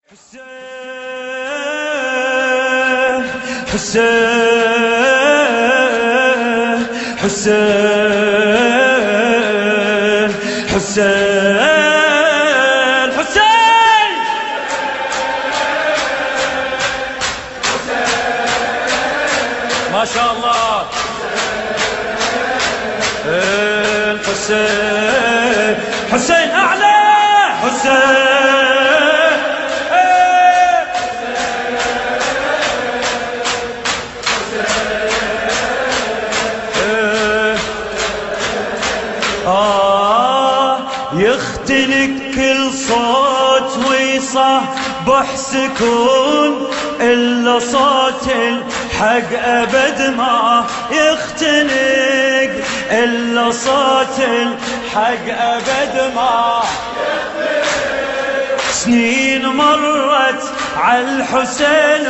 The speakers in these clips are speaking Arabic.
حسين حسين حسين حسين حسين ما شاء الله. حسين حسين أعلى حسين يختلق كل صوت ويصبح سكون إلا صوت الحق أبد ما يختلق إلا صوت الحق أبد ما يختلق. سنين مرت عالحسين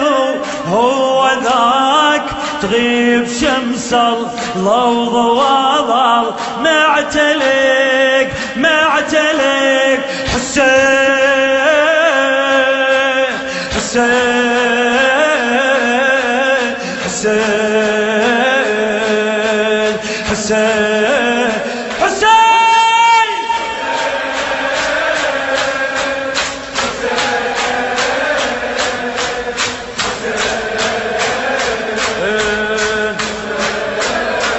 وهو ذاك تغيب شمس الله وظل معتلق معتلق. حسين حسين حسين حسين حسين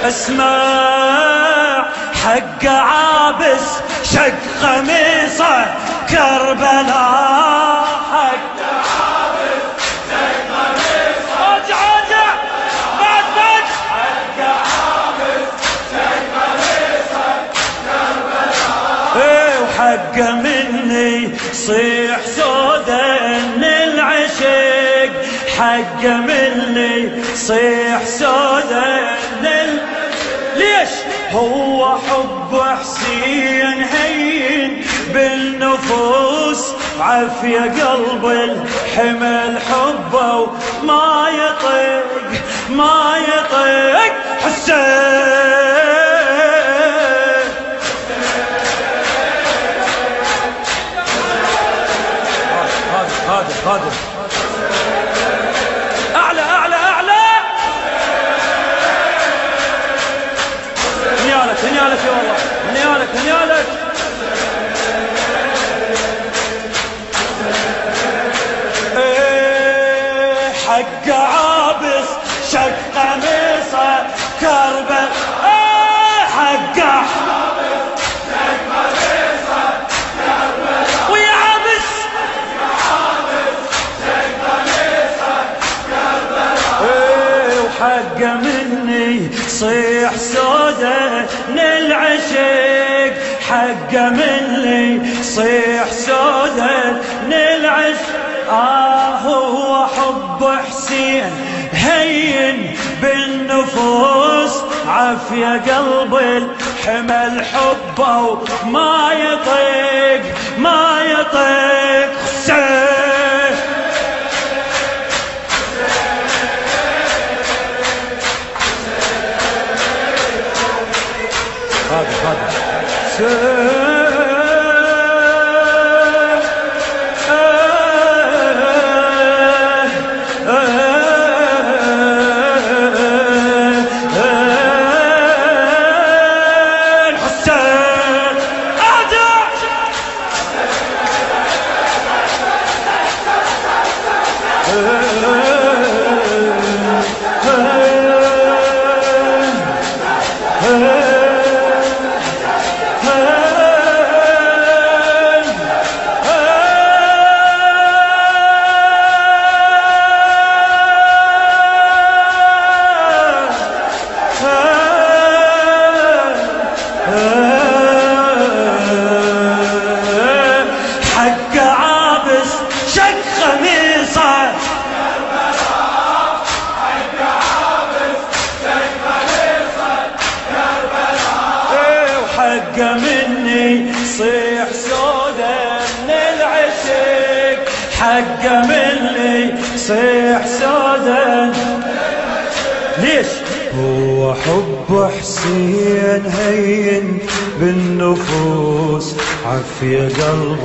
اسمع حق عابس شق قميصه كربلاء. حق عابس شق قميصه ارجع بعد حق عابس شق قميصه كربلاء. وحق مني صيح سودن العشق. حق مني صيح سودن. ليش؟ هو حب حسين هين بالنفوس عافية قلب الحمل حبه وما يطق ما يطق. حسين هذا أعلى أعلى أعلى. هنيالك هنيالك يا والله هنيالك هنيالك. حق عابس شق قميصه كربلاء. حق عابس شق قميصه كربلاء. ويا عابس شق قميصه كربلاء. وحق مني صيح سودة العشق. حق مني صيح سودة العشق. هو حب حسين هين بالنفوس عافية قلب الحمل حبه وما يطيق ما يطيق. حسين هذا مني صيح سودة العشق. حق مني صيح سودة. ليش؟ هو حب حسين هين بالنفوس عافية قلب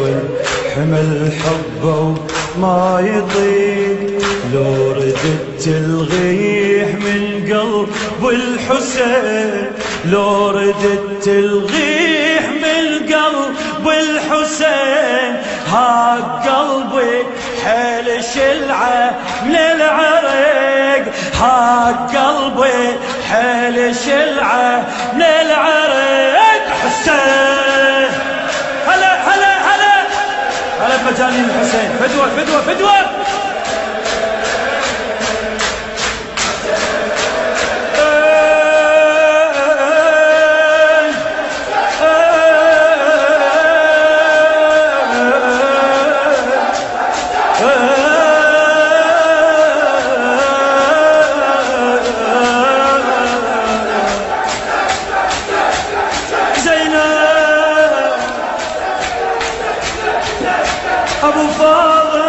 حمل حبه وما يطيق، لو ردت تلغيه من قلب الحسين، لو ردت تلغيه من قلب الحسين، ها قلبي حيل شلعه من العرق، ها قلبي حيل شلعه من العرق. حسين هلا هلا هلا هلا بمجانين الحسين، فدوة فدوة فدوة. أبو فاضل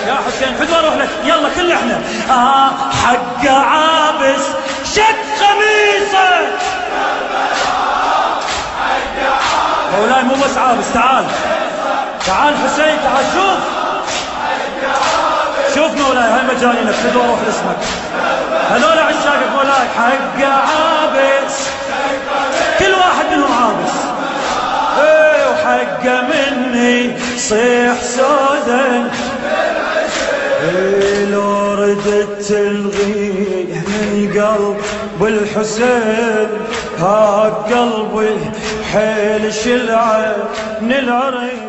يا حسين فدوة اروح لك، يلا كل احنا. حق عابس شد قميصه، مولاي مو بس عابس، تعال تعال حسين، تعال شوف شوف مولاي، هاي مجانينك، فدوة اروح لاسمك، هذول عشاقك مولاي. حق عابس كل واحد منهم عابس، وحقه مني صيح سودا، لو ردت تلغيه من قلب الحسين، ها قلبي حيل شلعه من العرق.